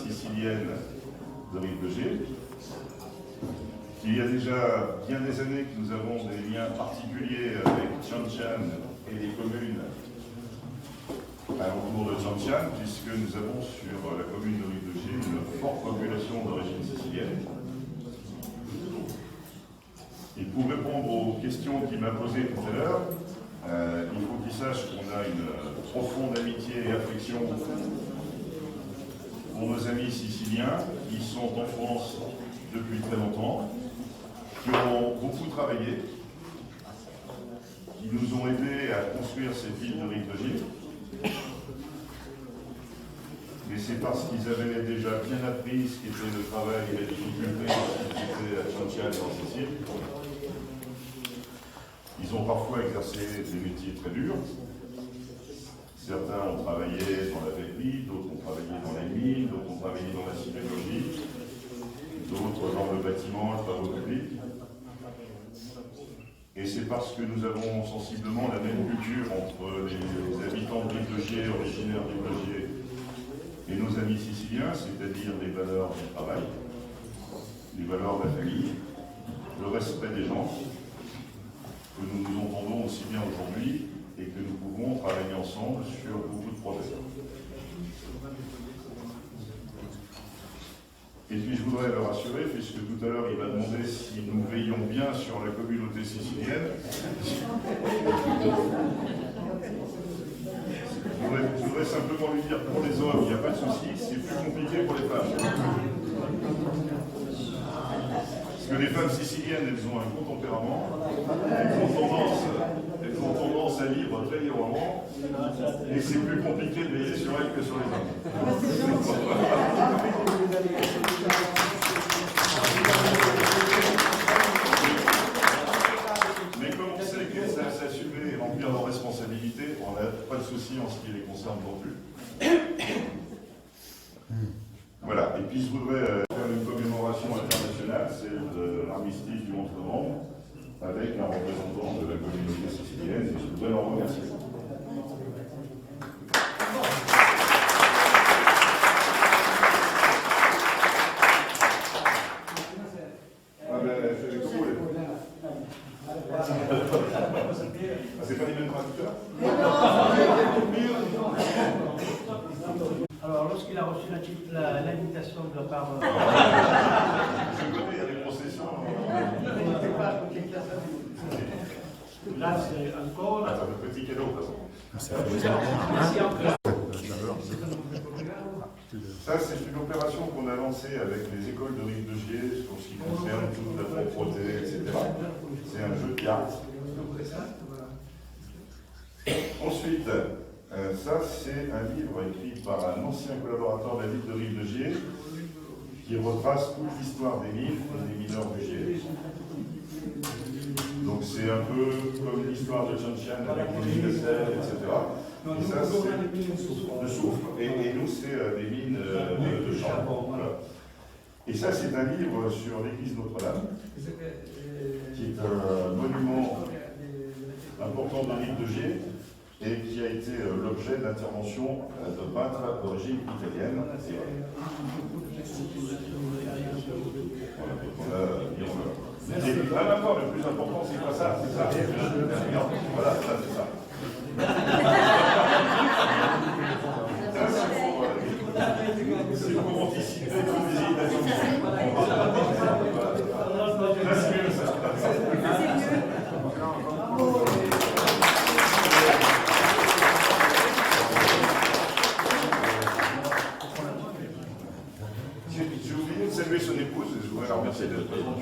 sicilienne de Rive de Gier. Il y a déjà bien des années que nous avons des liens particuliers avec Cianciane et les communes autour de Cianciane, puisque nous avons sur la commune de Rive de Gier une forte population d'origine sicilienne. Et pour répondre aux questions qu'il m'a posées tout à l'heure, il faut qu'il sache qu'on a une profonde amitié et affection pour nos amis siciliens qui sont en France depuis très longtemps, qui ont beaucoup travaillé, qui nous ont aidés à construire cette ville de Rive de Gier. Mais c'est parce qu'ils avaient déjà bien appris ce qu'était le travail et la difficulté qui était à Cianciane et en Sicile. Ils ont parfois exercé des métiers très durs. Certains ont travaillé dans la verrerie, d'autres ont travaillé dans les mines, d'autres ont travaillé dans la sidérurgie, d'autres dans le bâtiment, le travaux public. Et c'est parce que nous avons sensiblement la même culture entre les habitants de Rive de Gier, originaires de Rive de Gier, et nos amis siciliens, c'est-à-dire les valeurs du travail, les valeurs de la famille, le respect des gens, que nous nous entendons aussi bien aujourd'hui et que nous pouvons travailler ensemble sur beaucoup de projets. Et puis je voudrais le rassurer, puisque tout à l'heure il m'a demandé si nous veillons bien sur la communauté sicilienne. Je voudrais simplement lui dire, pour les hommes, il n'y a pas de souci, c'est plus compliqué pour les femmes. Parce que les femmes siciliennes, elles ont un gros tempérament, elles ont tendance à vivre très librement, et c'est plus compliqué de veiller sur elles que sur les hommes. Mais comme on sait qu'elles savent s'assumer et remplir leurs responsabilités, on n'a pas de souci en ce qui les concerne non plus. Voilà, et puis je voudrais faire une commémoration internationale, celle de l'armistice du 11 novembre, avec un représentant de la communauté sicilienne, et je voudrais leur remercier. C'est pas les mêmes traducteurs? Alors, lorsqu'il a reçu l'invitation de la part de... Je connais, il y a des concessions. Il n'était pas à côté de la salle. Là, c'est encore... Ah, c'est un petit cadeau, de toute façon. Ça, c'est une opération qu'on a lancée avec les écoles de Rive de Gier, pour ce qui concerne toute la propreté, etc. C'est un jeu de cartes. Ensuite, ça, c'est un livre écrit par un ancien collaborateur de la ville de Rive de Gier qui retrace toute l'histoire des mines et des mineurs du Gier. Donc c'est un peu comme l'histoire de Cianciane avec les mines de sel, etc. Et ça, c'est le soufre. Et nous, c'est des mines de charbon. Voilà. Et ça, c'est un livre sur l'église Notre-Dame, qui est un monument important de Rive de Gier, et qui a été l'objet d'interventions de peintres d'origine italienne. Et même encore, le plus important, c'est pas ça, c'est ça. Voilà, ça, c'est ça. C'est pour anticiper toutes les imitations. C'est mieux, ça. J'ai oublié de saluer son épouse, je voudrais la remercier d'être présente.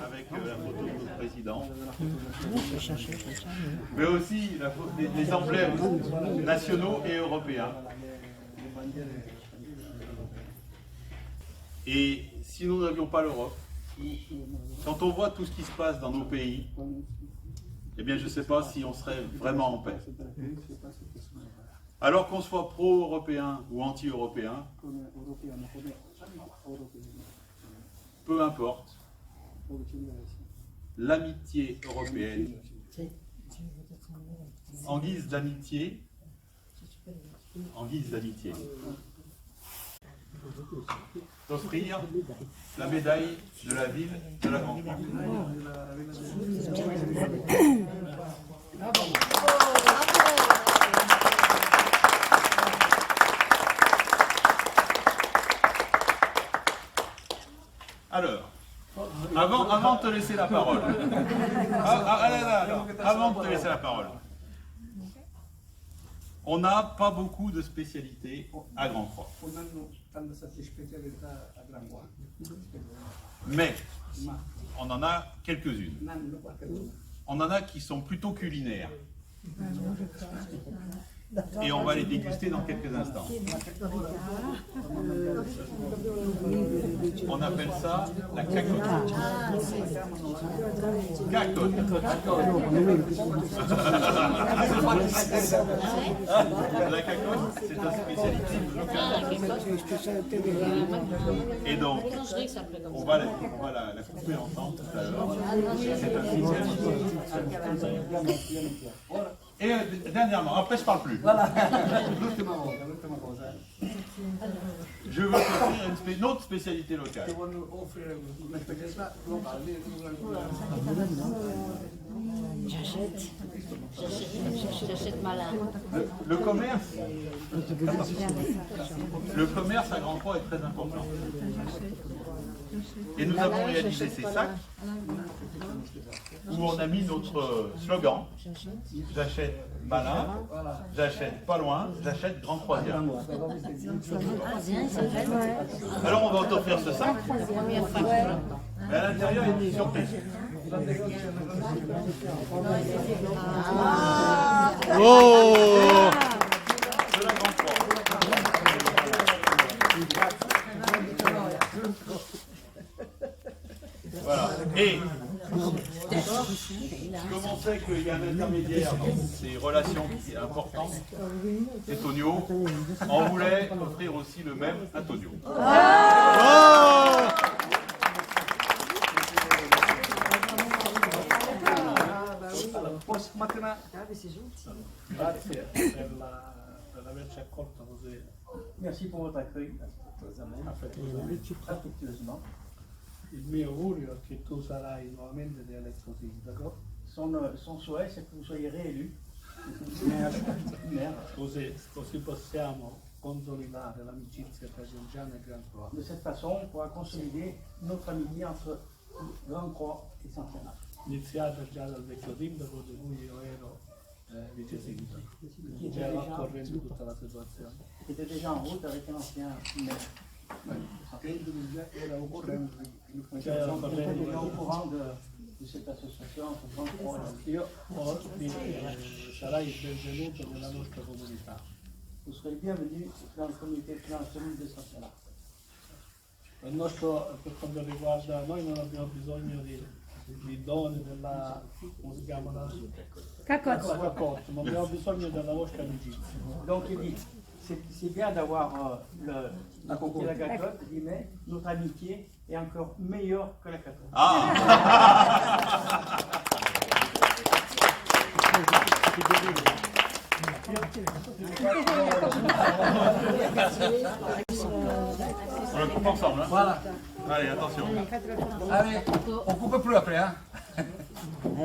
Avec la photo du président. Mais aussi les emblèmes nationaux et européens. Et si nous n'avions pas l'Europe, quand on voit tout ce qui se passe dans nos pays, eh bien je ne sais pas si on serait vraiment en paix. Alors qu'on soit pro-européen ou anti-européen, peu importe, l'amitié européenne, en guise d'amitié, en guise d'amitié, d'offrir la médaille de la ville de la Grande Croix. Alors, avant de te laisser la parole, avant de te laisser la parole, on n'a pas beaucoup de spécialités à Grand Croix. Mais on en a quelques-unes. On en a qui sont plutôt culinaires. Et on va les déguster dans quelques instants. On appelle ça la cacotte. Cacotte. La cacotte, c'est une spécialité locale. Et donc, on va la couper ensemble tout à l'heure. C'est un spécialité. Et dernièrement, après je parle plus. Je veux offrir une autre spécialité locale. J'achète malin. Le commerce à Grand Croix est très important. Et nous avons réalisé ces sacs où on a mis notre slogan: j'achète malin, j'achète pas loin, j'achète Grand Croisière. Alors on va t'offrir ce sac. Mais à l'intérieur, il y a une surprise. Oh! De la Grande Croix. Voilà. Et comme on sait qu'il y a un intermédiaire dans ces relations qui est important, c'est Tonio, on voulait offrir aussi le même à Tonio. Merci pour votre accueil. Affectueusement. Il mio augurio è che tu sarai nuovamente rieletto sindaco. Son souhait, c'est que vous soyez réélu. Così possiamo consolidare l'amicizia tra Gianciana e Gran Croix. De cette façon, on pourra consolider notre amitié entre Grande Croix et Saint-Pierre. Iniziata già dal vecchio sindaco di cui io ero vice sindaco, che era al corrente di tutta la situazione. Qui était déjà en route avec un ancien maire. Era au corrente J'étais déjà au courant de cette association entre Grande Croix et io sarai il benvenuto nella nostra comunità. vous serez bienvenus dans le comité de Saint-Pierre. Per quanto riguarda noi non abbiamo bisogno di doni della, come si chiama la cacotte, ma abbiamo bisogno della vostra amicizia. Donc il dit, c'est bien d'avoir la comité de la cacotte, mais notre amitié est encore meilleure que la cacotte. On le coupe ensemble. Hein. Voilà. Allez, attention. Allez, on coupe plus après. Hein.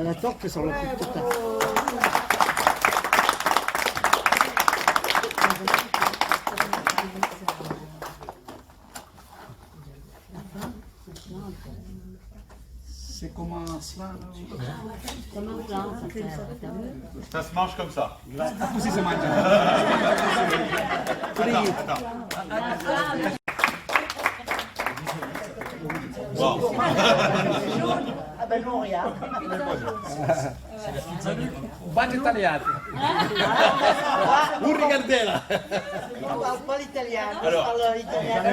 La torte sur le coupe tout à fait. C'est comment cela? Ça se mange comme ça. Così si mangia. Attends. Wow. Ah ben non, rien. Bagno tagliato. Un rigardela. On ne parle pas l'italien, on Alors. parle l'italien.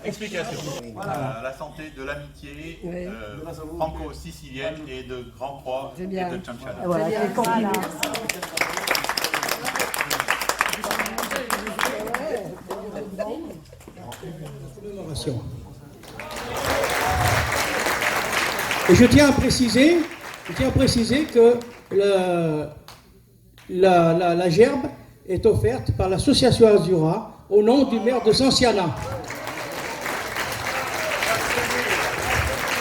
Explication. La santé, de l'amitié franco-sicilienne et de Grand Croix et de Cianciana. Voilà, c'est compris. Et je tiens à préciser que la gerbe est offerte par l'association Azura au nom du maire de Sanciana.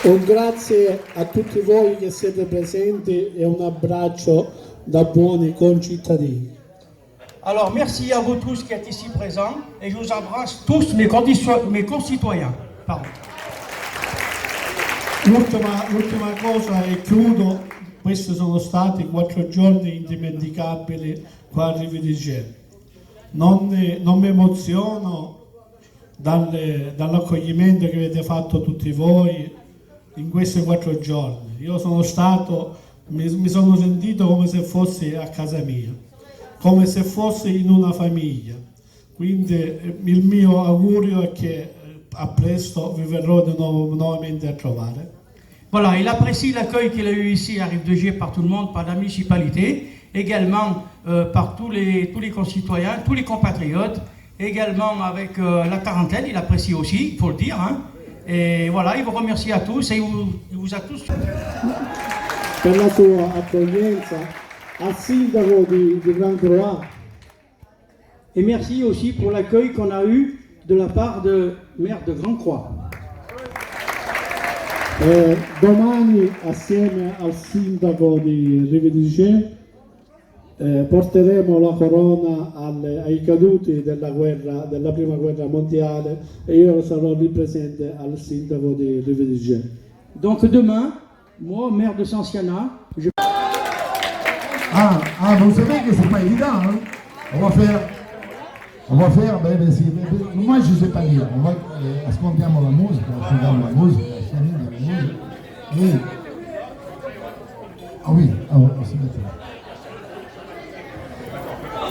Un grazie a tutti voi che siete presenti e un abbraccio da buoni concittadini. Alors merci à vous tous qui êtes ici présents et je vous embrasse tous mes concitoyens. Pardon. L'ultima cosa e chiudo, questi sono stati 4 giorni indimenticabili qua a Rividigeno. Non mi emoziono dall'accoglimento che avete fatto tutti voi in questi 4 giorni. Io sono stato, mi sono sentito come se fossi a casa mia, come se fossi in una famiglia. Quindi il mio augurio è che a presto vi verrò di nuovo nuovamente a trovare. Voilà, il apprécie l'accueil qu'il a eu ici à Rive-de-Gier par tout le monde, par la municipalité, également par tous les concitoyens, tous les compatriotes, également avec la tarentelle, il apprécie aussi, il faut le dire. Hein. Et voilà, il vous remercie à tous et il vous a tous... Per la sua accoglienza, al sindaco di Grand Croix. Et merci aussi pour l'accueil qu'on a eu de la part de maire de Grand Croix. Domani, assieme al sindaco di Rividigeno, porteremo la corona ai caduti della prima guerra mondiale e io sarò lì presente al sindaco di Rividigeno. Donc demain, moi, maire de Sanciana, je... Vous savez que c'est pas évident, hein? On va faire, moi je sais pas dire, ascoltiamo la musica, scendiamo la musica. Oui. Ah oui, on se met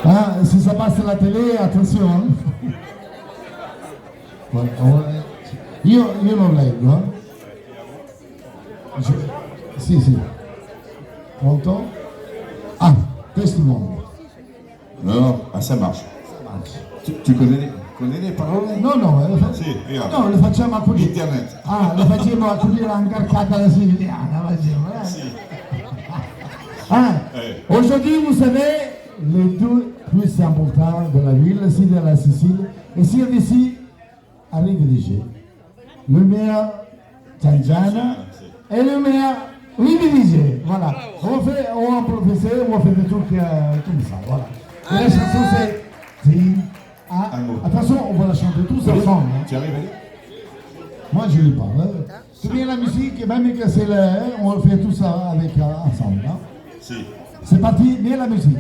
là. Si ça passe à la télé, attention. Hein? Io non leggo. Sì. Pronto? Testimone. Non, ça marche. Tu connais les paroles? No, Sì, regarde. no, le facciamo accudire. Internet. Le facciamo accudire la carcata siciliana. Aujourd'hui, vous savez, les 2 plus importants de la ville, c'est de la Sicile, et c'est d'ici à Rividigeno. Le maire Ciangiana et le maire Rividigeno. Voilà. On va un professeur, on va faire des trucs comme ça. Voilà. Et la chanson, c'est... Attention, on va la chanter tous ensemble. Hein. Tu arrives, allez? Moi, je lui parle. C'est bien la musique, même que c'est on le fait tout ça ensemble. Hein. Si. C'est parti, bien la musique.